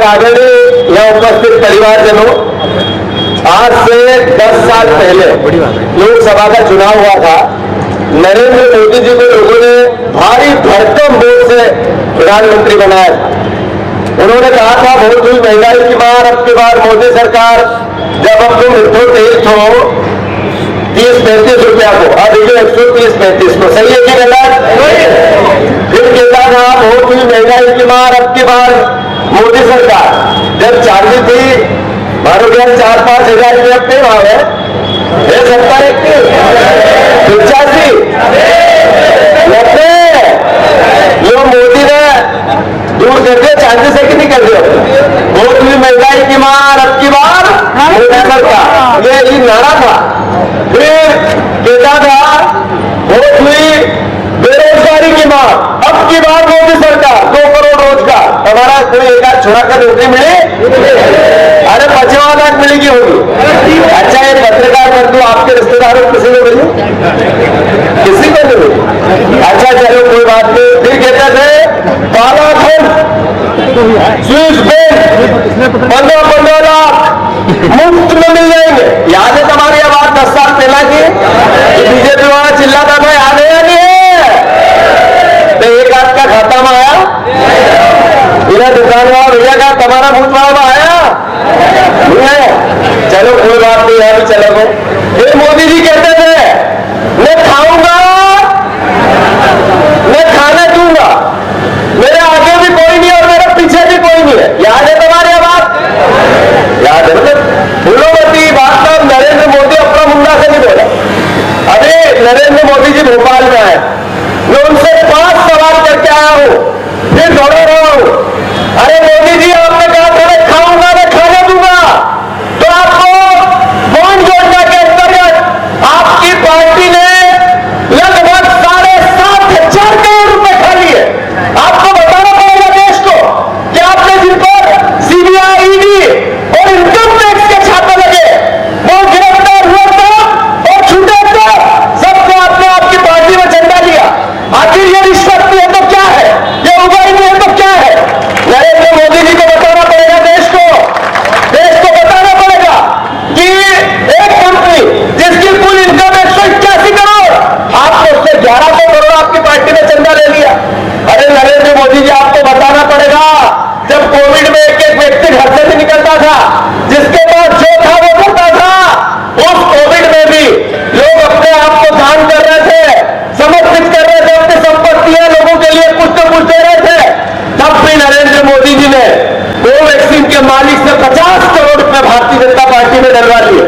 और आदरणीय यहाँ उपस्थित परिवारजनों, आज से 10 साल पहले लोकसभा का चुनाव हुआ था। नरेंद्र मोदी जी को लोगों ने भारी भरकम वोट से प्रधानमंत्री बनाया था। उन्होंने कहा था बहुत हुई महंगाई की मार, अब की बार मोदी सरकार जब अब तुम मिठो तेल छो 30-35 रुपया को, अब ये 130-35 को, सही है कि गलत? फिर कहता था बहुत हुई महंगाई की मार, अब की बार मोदी सरकार जब चालू थी मारो क्या 4-5 हजार रुपया पे भाव है 85 जो मोदी ने दूर कर दिया, चांसेस है कि नहीं कर दिया? बहुत हुई महंगाई की मार, अब की बार मोदी सरकार, ये नारा था। फिर कहता था बहुत हुई बेरोजगारी की मार, अब की बार मोदी सरकार 2 करोड़ रोजगार, हमारा कोई एक आध छोड़ा कर नौकरी मिली, अरे 55 लाख मिलेगी होगी। अच्छा ये पत्रकार बंधु आपके रिश्तेदारों किसी को मिली? किसी को नहीं मिली। अच्छा चलो कोई बात नहीं। फिर कहते थे कालाधन स्विस बैंक 15-15 लाख मुफ्त में मिल जाएंगे। याद है तुम्हारी आवाज 10 साल पहला की? बीजेपी वाला चिल्लाता था, याद है या नहीं है? तो एक आध का खाता में आया, बिना दुकान वाला भैया का तुम्हारा बूथ वाला आया नहीं है? चलो कोई बात नहीं, यहां भी चलो। फिर मोदी जी कहते थे मैं खाऊंगा मैं खाने दूंगा, मेरे आगे भी कोई नहीं और मेरे पीछे भी कोई नहीं है। याद है तुम्हारी आवाज? याद है? मतलब फूलोवती बात तो नरेंद्र मोदी अपना मुंडा से नहीं बोला। अरे नरेंद्र मोदी जी भोपाल में आए, मैं उनसे 5 सवाल करके आया हूं, फिर दौड़ा रहा हूं। अरे मोदी जी आपने कहा था मैं खाऊंगा मैं खाने दूंगा, तो आपको बॉन्ड योजना के अंतर्गत आपकी पार्टी ने लगभग 7,500 करोड़ रुपए खा लिए। आपको बताना पड़ेगा देश को कि आपने जिन पर सीबीआई, ईडी और इनकम टैक्स के छापे लगे वो गिरफ्तार हुआ था और छूटे थे, सबको आपने आपकी पार्टी में चंदा लिया। आखिर ये रिश्वत नहीं है तो क्या है? ये उगाई नहीं है तो क्या है? नरेंद्र मोदी जी को बताना पड़ेगा देश को बताना पड़ेगा कि एक कंपनी जिसकी कुल इनकम 181 करोड़, आपने उससे 1100 करोड़ आपकी पार्टी ने चंदा ले लिया। अरे नरेंद्र मोदी जी आपको बताना पड़ेगा, जब कोविड में एक व्यक्ति घर से भी निकलता था, जिसके पास जो था वो करता था, उस कोविड में भी लोग अपने आप को दान कर रहे थे, समर्पित कर रहे थे, अपनी संपत्तियां लोगों के लिए कुछ न कुछ दे रहे थे। तब भी नरेंद्र मोदी जी ने कोवैक्सीन के मालिक से 50 करोड़ रुपए भारतीय जनता पार्टी में डलवा लिए।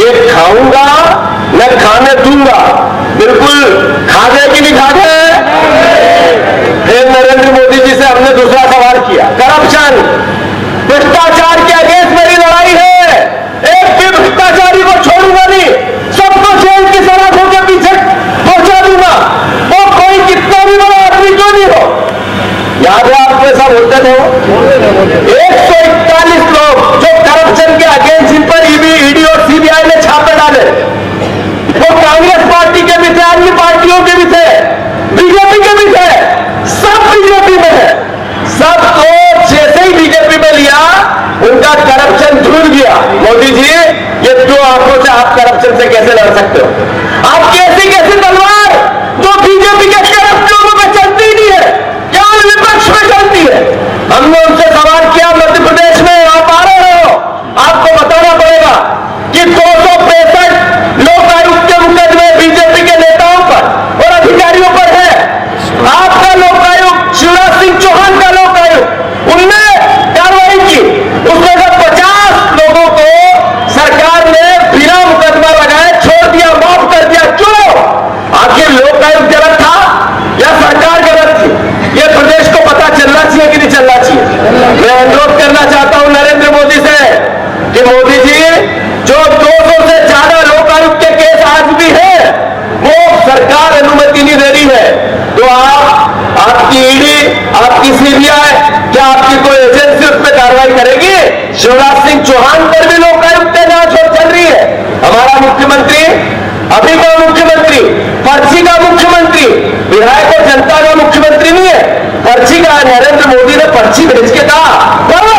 ये खाऊंगा मैं खाने दूंगा, बिल्कुल खा गए कि नहीं खा गए? फिर नरेंद्र मोदी जी से हमने दूसरा सवाल किया, करप्शन भ्रष्टाचार के अगेंस्ट मेरी लड़ाई है, एक भी भ्रष्टाचारी को छोड़ूंगा नहीं, सबको जेल की सलाखों के पीछे पहुंचा दूंगा, वो कोई कितना भी बड़ा आदमी क्यों नहीं हो। याद है आपको ऐसा बोलते थे? 141 लोग जो करप्शन के अगेंस्ट, जिन पर ईडी और सीबीआई ने छापे डाले, वो कांग्रेस पार्टी के भी थे, अन्य पार्टियों के भी थे, बीजेपी के भी थे, सब बीजेपी में है। सबको जैसे ही बीजेपी में लिया उनका करप्शन धुल गया। मोदी जी ये 2 आंखों से आप करप्शन से कैसे लड़ सकते हो? आपकी ऐसी कैसी तलवार जो बीजेपी के करप्ट लोगों में चलती ही नहीं है, केवल विपक्ष में चलती है। हमने उनसे सवाल किया, मध्य प्रदेश में आप आ रहे हो, आपको बताना पड़ेगा कि 265 लोकायुक्त के मुकदमे बीजेपी के नेताओं पर और अधिकारियों पर है। आपका लोकायुक्त शिवराज सिंह चौहान का लोकायुक्त, उनने कार्रवाई की, उसमें से 50 लोगों को सरकार ने बिना मुकदमा लगाए छोड़ दिया, माफ कर दिया। क्यों? आखिर लोकायुक्त गलत था या सरकार गलत थी? ये प्रदेश को पता चलना चाहिए कि नहीं चलना चाहिए। मैं अनुरोध करना चाहता हूं नरेंद्र मोदी से कि मोदी जी जो 200 से ज्यादा लोकायुक्त के केस आज भी है वो सरकार अनुमति नहीं दे रही है, तो आपकी ईडी, आपकी सीबीआई, क्या आपकी कोई एजेंसी उस पर कार्रवाई करेगी? शिवराज सिंह चौहान पर भी लोकायुक्त जांच चल रही है। हमारा मुख्यमंत्री, अभी का मुख्यमंत्री, पर्ची का मुख्यमंत्री, विधायक और जनता का मुख्यमंत्री नहीं है, पर्ची का। नरेंद्र मोदी ने पर्ची भेज के कहा करो,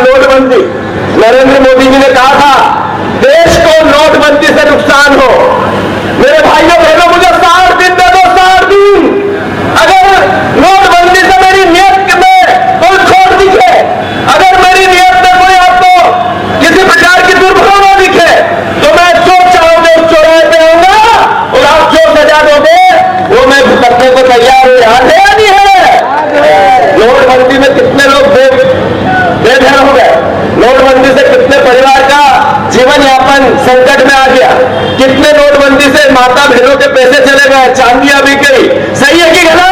नोटबंदी, नरेंद्र मोदी जी ने कहा था देश को नोटबंदी से नुकसान हो। मेरे भाइयों बहनों, मुझे 60 दिन दे दो, 60 दिन। अगर नोटबंदी से मेरी नियत में कोई खोट दिखे, अगर मेरी नियत में कोई आपको किसी प्रकार की दुर्भावना दिखे, तो मैं जो चाहोगे उस चौराहे पे आऊंगा और आप जो सजा दोगे वो मैं भुगतने को तैयार हूं। याद है या नहीं है? नोटबंदी में कितने लोग बेघर हो गए, नोटबंदी से कितने परिवार का जीवन यापन संकट में आ गया, कितने नोटबंदी से माता बहनों के पैसे चले गए, चांदियां बिक गई। सही है कि गलत?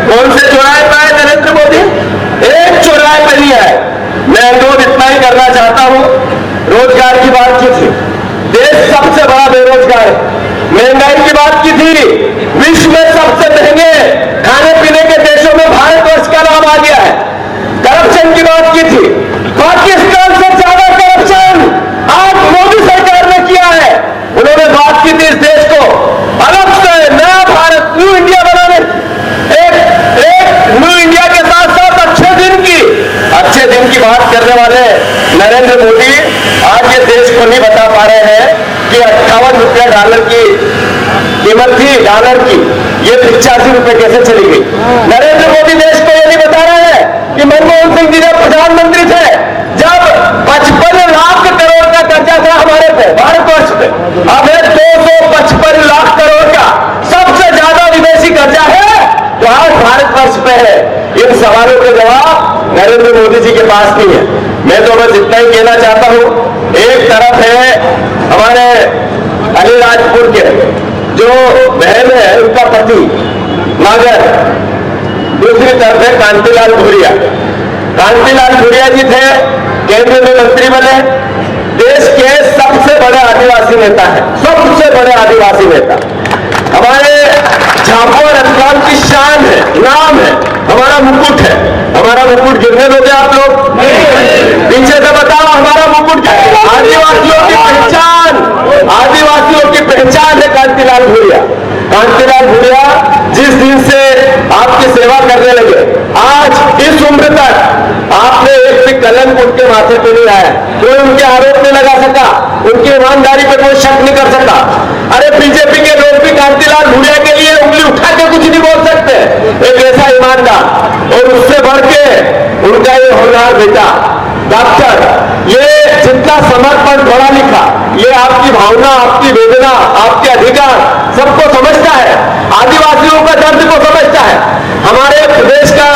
कौन से चौराहे पर आए नरेंद्र मोदी? एक चौराहे पर नहीं आए। मैं अनुरोध इतना ही करना चाहता हूं, रोजगार की बात की थी, देश सबसे बड़ा बेरोजगार है। महंगाई की बात की थी, विश्व में सबसे महंगे खाने पीने के देशों में भारतवर्ष का नाम आ गया है। करप्शन की बात की थी, पाकिस्तान से ज्यादा करप्शन आज मोदी सरकार ने किया है। उन्होंने बात की थी इस देश को अलग से नया भारत, न्यू इंडिया बनाने, एक न्यू इंडिया के साथ साथ अच्छे दिन की बात करने वाले नरेंद्र मोदी आज ये देश को नहीं बता पा रहे हैं कि 58 रुपया डॉलर की कीमत थी, डॉलर की, ये 85 रुपए कैसे चली गई। नरेंद्र मोदी देश को ये नहीं बता रहे हैं कि मनमोहन सिंह जी जब प्रधानमंत्री थे, जब 55 लाख करोड़ का कर्जा था हमारे पे, भारतवर्ष पे, अब है 255 लाख करोड़ का, सबसे ज्यादा विदेशी कर्जा है तो आज भारतवर्ष पे है। इन सवालों के जवाब नरेंद्र मोदी जी के पास नहीं है। मैं तो बस इतना ही कहना चाहता हूं, एक तरफ है हमारे अलीराजपुर के जो बहन है उनका पति नागर, दूसरी तरफ है कांतिलाल भूरिया। कांतिलाल भूरिया जी थे, केंद्र में मंत्री बने, देश के सबसे बड़े आदिवासी नेता है, सबसे बड़े आदिवासी नेता। हमारे झाबुआ रतलाम की शान है, नाम है, हमारा मुकुट है। हमारा मुकुट गिरने दोगे आप लोग? पीछे से बताओ, हमारा मुकुट आदिवासियों की पहचान, आदिवासियों की पहचान है कांतिलाल भूरिया। कांतिलाल भूरिया जिस दिन से आपकी सेवा करने लगे, आज इस उम्र तक आपने एक भी कलंक उनके माथे पे नहीं आया, कोई उनके आरोप नहीं लगा सका, उनकी ईमानदारी पे कोई शक नहीं कर सका। अरे बीजेपी के लोग भी कांतिलाल भूरिया के लिए उंगली उठा के कुछ नहीं बोल सकते। एक ऐसा ईमानदार और उससे बढ़ के उनका ये होनहार बेटा डॉक्टर, ये जितना समर्पण, पढ़ा लिखा, ये आपकी भावना, आपकी वेदना, आपके अधिकार सबको समझता है, आदिवासियों का दर्द को समझता है। हमारे प्रदेश का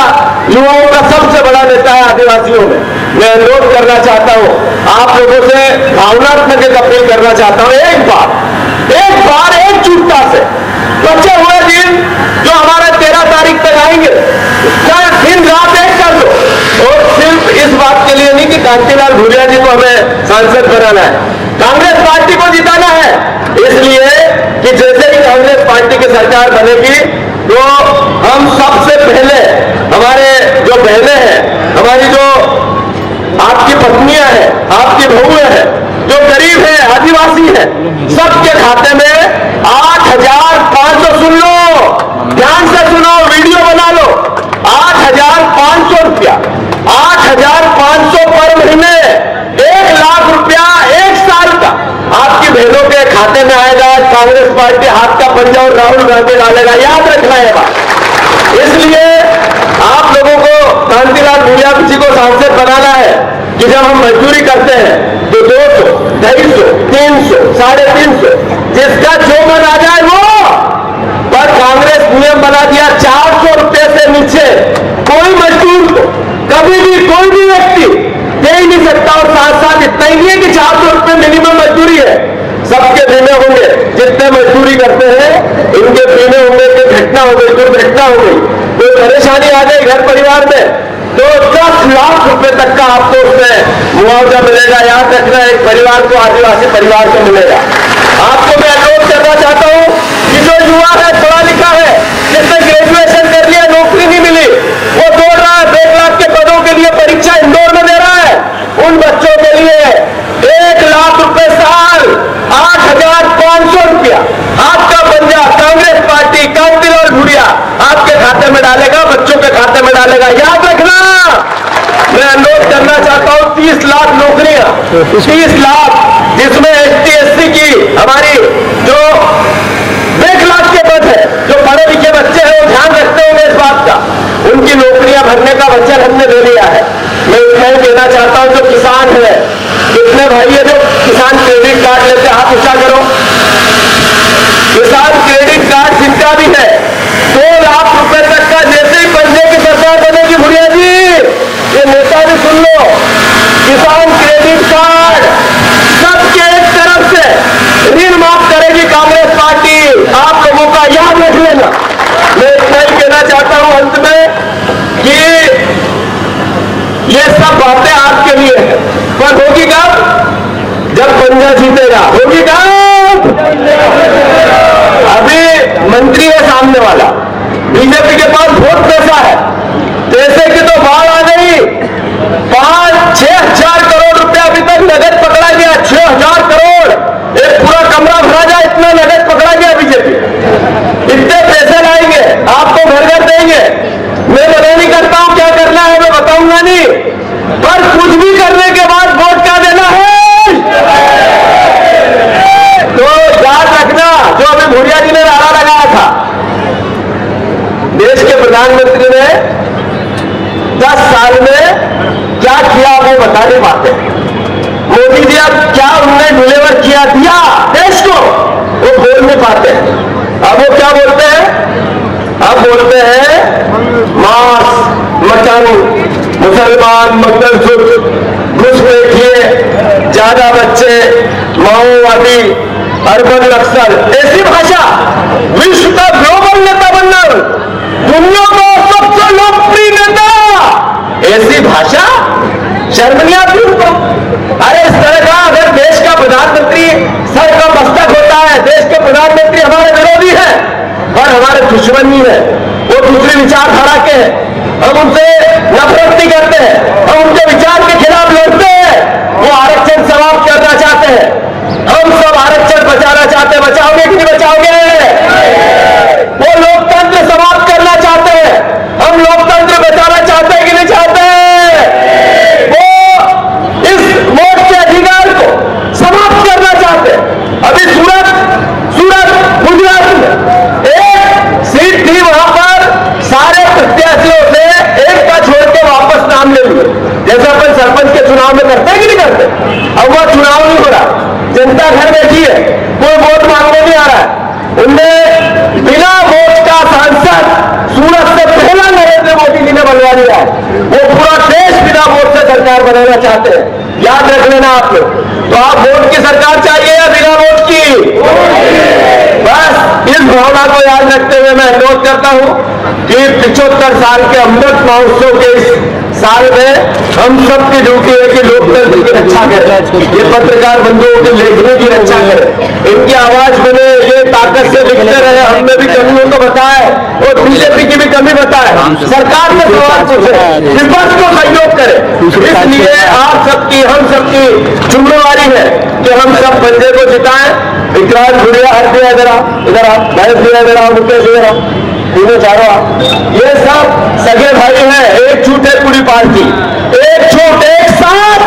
युवाओं का सबसे बड़ा नेता है आदिवासियों में। मैं अनुरोध करना चाहता हूं, आप लोगों से भावनात्मक एक अपील करना चाहता हूं, एक बार एकजुटता से बचे हुए दिन जो हमारे 13 तारीख तक आएंगे, दिन रात एक कर लो। और सिर्फ इस बात के लिए नहीं कि कांतिलाल भूरिया जी को हमें सांसद बनाना है, कांग्रेस पार्टी को जिताना है। इसलिए कि जैसे ही कांग्रेस पार्टी की सरकार बनेगी तो हम सबसे पहले हमारे जो बहनें हैं, हमारी जो आपकी पत्नियां हैं, आपकी बहुएं हैं, जो गरीब हैं, आदिवासी हैं, सबके खाते में 8,500, सुन लो, ध्यान से सुनो, वीडियो बना लो, 8,500 रुपया, 8,500 पर महीने, 1 लाख रुपया 1 साल का आपकी बहनों के खाते में आएगा। कांग्रेस पार्टी हाथ का पंजा और राहुल गांधी डालेगा, याद रखना है बात। इसलिए आप लोगों को कांतिलाल भूरिया जी को सांसद बनाना है कि जब हम मजदूरी करते हैं तो 200, 250, 300, 350, जिसका जो मन आ जाए वो। पर कांग्रेस नियम बना दिया 400 रुपए से नीचे कोई मजदूर को कभी भी कोई भी व्यक्ति दे ही नहीं सकता। और साथ साथ इतना ही नहीं है कि 400 रुपए मिनिमम मजदूरी है, सबके बीमे होंगे, जितने मजदूरी करते हैं इनके बीमे होंगे। कोई घटना हो गई, दुर्घटना हो गई, कोई परेशानी आ गई घर परिवार में, तो 10 लाख रुपए तक का आपको उसमें मुआवजा मिलेगा। याद रखना, एक परिवार को, आदिवासी परिवार को मिलेगा। आपको मैं अनुरोध करना चाहता हूं कि जो युवा है, पढ़ा लिखा है, जिसने ग्रेजुएशन कर लिया, नौकरी नहीं मिली, वो दौड़ रहा है 1 लाख के पदों के लिए, परीक्षा इंदौर में दे रहा है, उन बच्चों के लिए 1 लाख रुपए साल, 8,500 रुपया हाथ का पंजा कांग्रेस पार्टी, कांतिलाल भूरिया आपके खाते में डालेगा, बच्चों के खाते में डालेगा। याद रखना, मैं अनुरोध करना 30 लाख नौकरियां, 30 लाख, जिसमें ST SC की हमारी जो 1 लाख के पद है, जो पढ़े लिखे बच्चे हैं वो ध्यान रखते होंगे इस बात का, उनकी नौकरियां भरने का वचन हमने ले लिया है। मैं इतना ही कहना चाहता हूं, जो किसान है, कितने भाई है जो किसान क्रेडिट कार्ड लेते, हाथ ऊंचा करो। किसान क्रेडिट कार्ड जिनका भी है 2 लाख रुपए तक का, जैसे ही पंजे की सरकार बनेगी भुरिया जी, ये नेता भी सुन लो, किसान क्रेडिट कार्ड सबके एक तरफ से ऋण माफ करेगी कांग्रेस पार्टी, आप लोगों का याद रख लेना। मैं इतना ही कहना चाहता हूं अंत में कि ये सब बातें आपके लिए है, पर होगी कब? जब पंजा जीतेगा। होगी कब? अभी मंत्री है सामने वाला, बीजेपी के पास बहुत पैसा है, पैसे की तो बाढ़ आ गई, 5-6 हजार करोड़ रुपया अभी तक नगद पकड़ा गया, 6,000 करोड़, एक पूरा कमरा भरा जाए इतना नगद पकड़ा गया बीजेपी। इतने पैसे लाएंगे, आपको घर घर देंगे। मैं मना नहीं करता हूं क्या करना है, मैं बताऊंगा नहीं, पर कुछ भी करने के बाद वोट क्या देना है तो याद रखना। जो अभी भुरिया जी ने नारा लगाया था, देश के प्रधानमंत्री ने 10 साल में क्या किया वो बता नहीं पाते। मोदी जी अब क्या उन्होंने डिलीवर किया दिया देश को, वो बोल नहीं पाते। अब वो क्या बोलते हैं? अब बोलते हैं मांस, मटन, मुसलमान, मंगलसूत्र, घुसपैठिए, ज्यादा बच्चे, माओवादी, अर्बन नक्सल, ऐसी भाषा। विश्व का ग्लोबल नेता बनना, दुनिया का सबसे लोकप्रिय नेता, ऐसी भाषा शर्म नहीं आती उनको? अरे इस तरह का अगर देश का प्रधानमंत्री सर का मस्तक होता है, देश के प्रधानमंत्री हमारे विरोधी है और हमारे दुश्मन नहीं है, वो दूसरी विचारधारा के हैं, हम उनसे नफरत नहीं करते हैं, हम उनके विचार के खिलाफ लड़ते हैं। वो आरक्षण समाप्त करना चाहते हैं, हम सब आरक्षण बचाना चाहते हैं, बचाओगे कि नहीं बचाओगे? वो लोकतंत्र समाप्त करना चाहते हैं, हम लोकतंत्र बचाना चाहते हैं कि नहीं चाहते? वो इस वोट के अधिकार को समाप्त करना चाहते हैं। अभी सूरत गुजरात में एक सीट थी, वहां पर सारे प्रत्याशियों से एक का छोड़ के वापस नाम ले लिए, जैसा अपन सरपंच के चुनाव में करते हैं कि नहीं करते। अब वह चुनाव नहीं हो रहा, जनता घर बैठी है, कोई वोट मांगने नहीं आ रहा है। उनने बिना वोट का सांसद सूरत से पहला नरेंद्र मोदी जी ने बनवा दिया है। वो पूरा देश बिना वोट से सरकार बनाना चाहते हैं, याद रख लेना आप लोग। तो आप वोट की सरकार चाहिए या बिना वोट की? बस इस भावना को याद रखते हुए मैं अनुरोध करता हूं कि 75 साल के अमृत महोत्सव के इस साल में हम सब की ड्यूटी है कि लोकतंत्र की रक्षा करें, ये पत्रकार बंधुओं की लेखनी की रक्षा करें, इनकी आवाज बने, ये ताकत से लिखते रहे। हमने भी कमियों को बताया और बीजेपी की भी कमी बताए, सरकार से सवाल पूछे, विपक्ष को सहयोग करे। इसलिए आप सबकी, हम सबकी जिम्मेवारी है कि हम सब पंजे को जिताएं। विक्रांत भुरिया, हर दिया इधर आप, महेश दिया इधर आप, मुकेश इधर आप, तीनों चारों आप, ये सब सगे भाई हैं, एकजुट है पूरी पार्टी, एकजुट, एक साथ